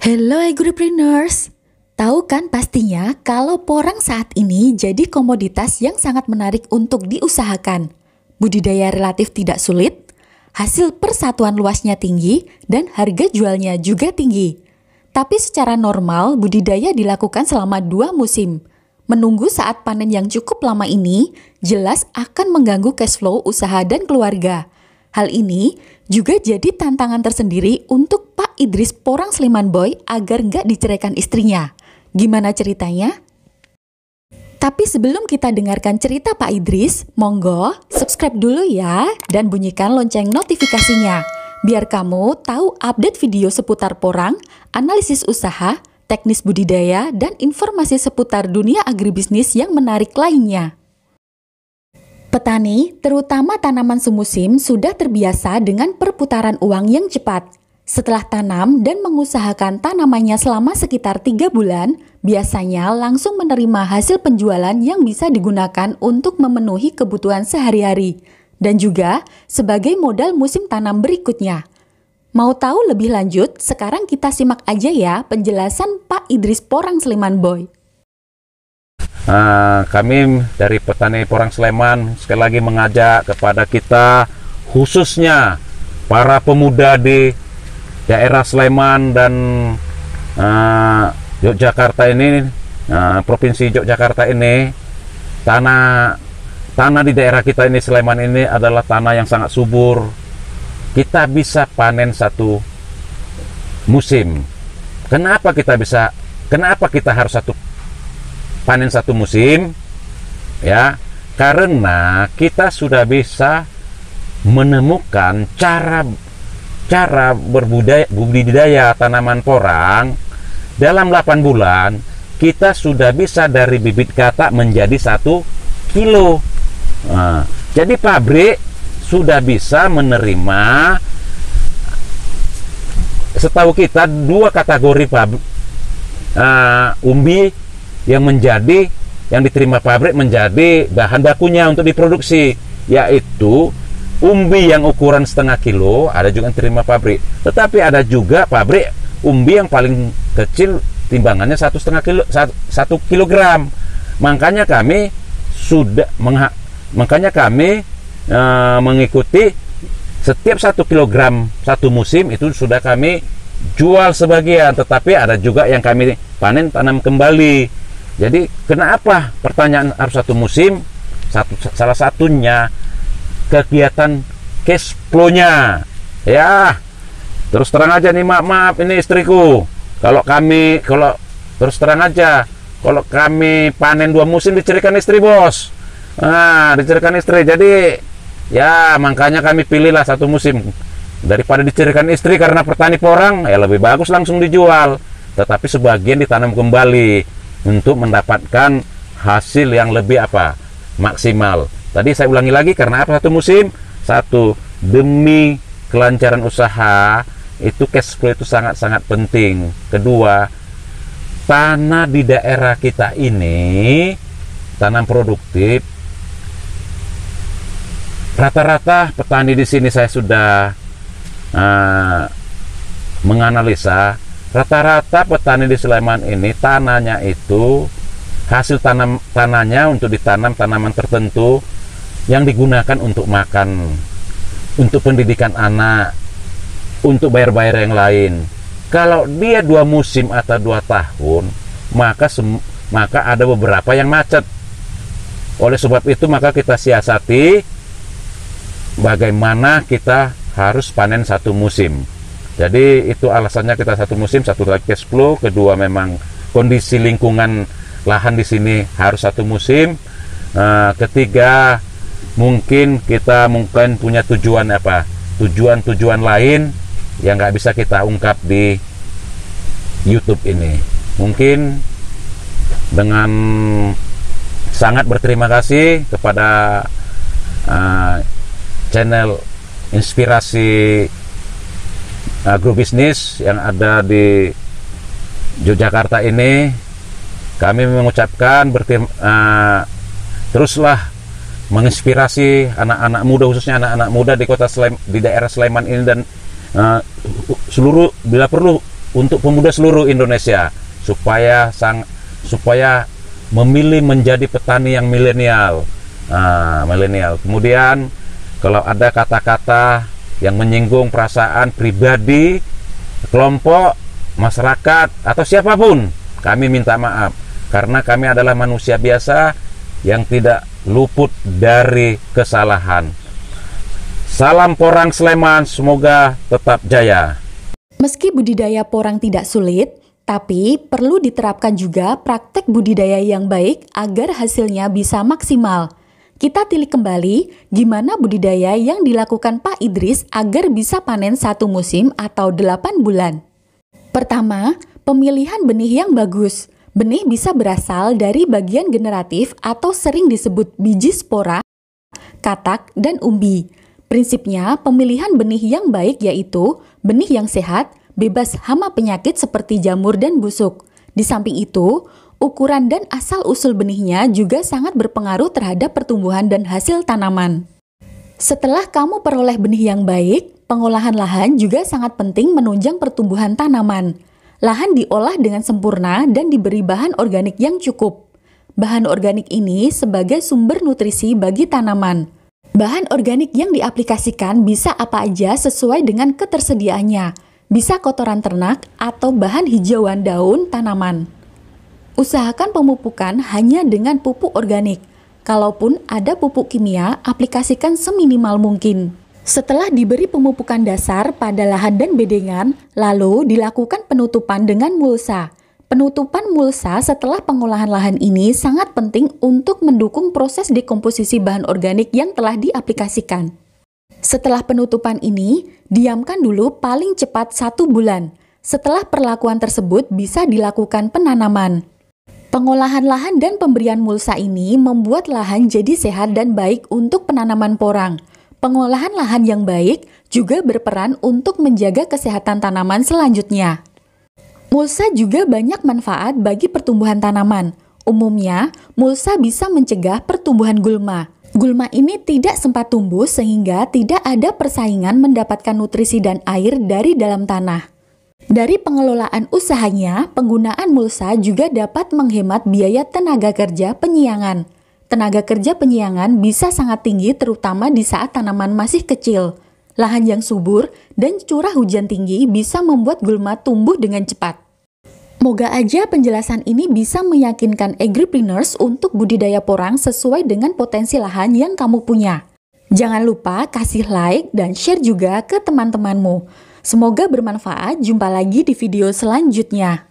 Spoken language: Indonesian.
Hello agripreneurs, tahu kan pastinya kalau porang saat ini jadi komoditas yang sangat menarik untuk diusahakan. Budidaya relatif tidak sulit, hasil persatuan luasnya tinggi, dan harga jualnya juga tinggi. Tapi secara normal budidaya dilakukan selama 2 musim. Menunggu saat panen yang cukup lama ini jelas akan mengganggu cash flow usaha dan keluarga. Hal ini juga jadi tantangan tersendiri untuk Pak Idris Porang Sleman Boy agar nggak diceraikan istrinya. Gimana ceritanya? Tapi sebelum kita dengarkan cerita Pak Idris, monggo subscribe dulu ya dan bunyikan lonceng notifikasinya. Biar kamu tahu update video seputar porang, analisis usaha, teknis budidaya, dan informasi seputar dunia agribisnis yang menarik lainnya. Petani, terutama tanaman semusim, sudah terbiasa dengan perputaran uang yang cepat. Setelah tanam dan mengusahakan tanamannya selama sekitar 3 bulan, biasanya langsung menerima hasil penjualan yang bisa digunakan untuk memenuhi kebutuhan sehari-hari, dan juga sebagai modal musim tanam berikutnya. Mau tahu lebih lanjut? Sekarang kita simak aja ya penjelasan Pak Idris Porang Sleman Boy. Kami dari petani Porang Sleman sekali lagi mengajak kepada kita, khususnya para pemuda di daerah Sleman dan Yogyakarta ini, provinsi Yogyakarta ini, tanah di daerah kita ini, Sleman ini adalah tanah yang sangat subur. Kita bisa panen satu musim. Kenapa kita harus panen satu musim? Ya, karena kita sudah bisa menemukan cara berbudidaya tanaman porang. Dalam 8 bulan kita sudah bisa dari bibit katak menjadi 1 kilo. Jadi pabrik sudah bisa menerima, setahu kita, 2 kategori umbi yang diterima pabrik menjadi bahan bakunya untuk diproduksi, yaitu umbi yang ukuran setengah kilo, ada juga yang terima pabrik. Tetapi ada juga pabrik umbi yang paling kecil, timbangannya 1,5 kilogram. Makanya kami mengikuti setiap 1 kilogram satu musim itu sudah kami jual sebagian. Tetapi ada juga yang kami panen tanam kembali. Jadi kenapa pertanyaan harus 1 musim? Salah satunya kegiatan cash flow-nya. Ya, terus terang aja nih, maaf ini istriku. Kalau terus terang aja, kalau kami panen 2 musim diceraikan istri, bos. Diceraikan istri. Jadi ya makanya kami pilihlah 1 musim daripada diceraikan istri. Karena petani porang ya lebih bagus langsung dijual, tetapi sebagian ditanam kembali untuk mendapatkan hasil yang lebih maksimal. Tadi saya ulangi lagi, karena apa 1 musim? 1, demi kelancaran usaha, itu cash flow itu sangat-sangat penting. Kedua, tanah di daerah kita ini, tanam produktif, rata-rata petani di sini saya sudah menganalisa, rata-rata petani di Sleman ini tanahnya itu, hasil tanahnya untuk ditanam tanaman tertentu yang digunakan untuk makan, untuk pendidikan anak, untuk bayar-bayar yang lain. Kalau dia 2 musim atau 2 tahun, maka ada beberapa yang macet. Oleh sebab itu maka kita siasati bagaimana kita harus panen 1 musim. Jadi itu alasannya kita 1 musim, 1 lagi cash flow, kedua memang kondisi lingkungan lahan di sini harus 1 musim. Ketiga, mungkin kita punya tujuan lain yang nggak bisa kita ungkap di YouTube ini. Mungkin dengan sangat berterima kasih kepada channel Inspirasi Agrobisnis yang ada di Yogyakarta ini, kami mengucapkan teruslah menginspirasi anak-anak muda, khususnya anak-anak muda di daerah Sleman ini, dan seluruh, bila perlu untuk pemuda seluruh Indonesia supaya memilih menjadi petani yang milenial. Milenial. Kemudian kalau ada kata-kata yang menyinggung perasaan pribadi, kelompok, masyarakat atau siapapun, kami minta maaf karena kami adalah manusia biasa yang tidak luput dari kesalahan. Salam porang Sleman, semoga tetap jaya. Meski budidaya porang tidak sulit, tapi perlu diterapkan juga praktek budidaya yang baik agar hasilnya bisa maksimal. Kita tilik kembali gimana budidaya yang dilakukan Pak Idris agar bisa panen satu musim atau 8 bulan. Pertama, pemilihan benih yang bagus. Benih bisa berasal dari bagian generatif atau sering disebut biji spora, katak, dan umbi. Prinsipnya, pemilihan benih yang baik yaitu benih yang sehat, bebas hama penyakit seperti jamur dan busuk. Di samping itu, ukuran dan asal-usul benihnya juga sangat berpengaruh terhadap pertumbuhan dan hasil tanaman. Setelah kamu peroleh benih yang baik, pengolahan lahan juga sangat penting menunjang pertumbuhan tanaman. Lahan diolah dengan sempurna dan diberi bahan organik yang cukup. Bahan organik ini sebagai sumber nutrisi bagi tanaman. Bahan organik yang diaplikasikan bisa apa aja sesuai dengan ketersediaannya. Bisa kotoran ternak atau bahan hijauan daun tanaman. Usahakan pemupukan hanya dengan pupuk organik. Kalaupun ada pupuk kimia, aplikasikan seminimal mungkin. Setelah diberi pemupukan dasar pada lahan dan bedengan, lalu dilakukan penutupan dengan mulsa. Penutupan mulsa setelah pengolahan lahan ini sangat penting untuk mendukung proses dekomposisi bahan organik yang telah diaplikasikan. Setelah penutupan ini, diamkan dulu paling cepat 1 bulan. Setelah perlakuan tersebut bisa dilakukan penanaman. Pengolahan lahan dan pemberian mulsa ini membuat lahan jadi sehat dan baik untuk penanaman porang. Pengolahan lahan yang baik juga berperan untuk menjaga kesehatan tanaman selanjutnya. Mulsa juga banyak manfaat bagi pertumbuhan tanaman. Umumnya, mulsa bisa mencegah pertumbuhan gulma. Gulma ini tidak sempat tumbuh sehingga tidak ada persaingan mendapatkan nutrisi dan air dari dalam tanah. Dari pengelolaan usahanya, penggunaan mulsa juga dapat menghemat biaya tenaga kerja penyiangan. Tenaga kerja penyiangan bisa sangat tinggi terutama di saat tanaman masih kecil. Lahan yang subur dan curah hujan tinggi bisa membuat gulma tumbuh dengan cepat. Moga aja penjelasan ini bisa meyakinkan agripreneurs untuk budidaya porang sesuai dengan potensi lahan yang kamu punya. Jangan lupa kasih like dan share juga ke teman-temanmu. Semoga bermanfaat. Jumpa lagi di video selanjutnya.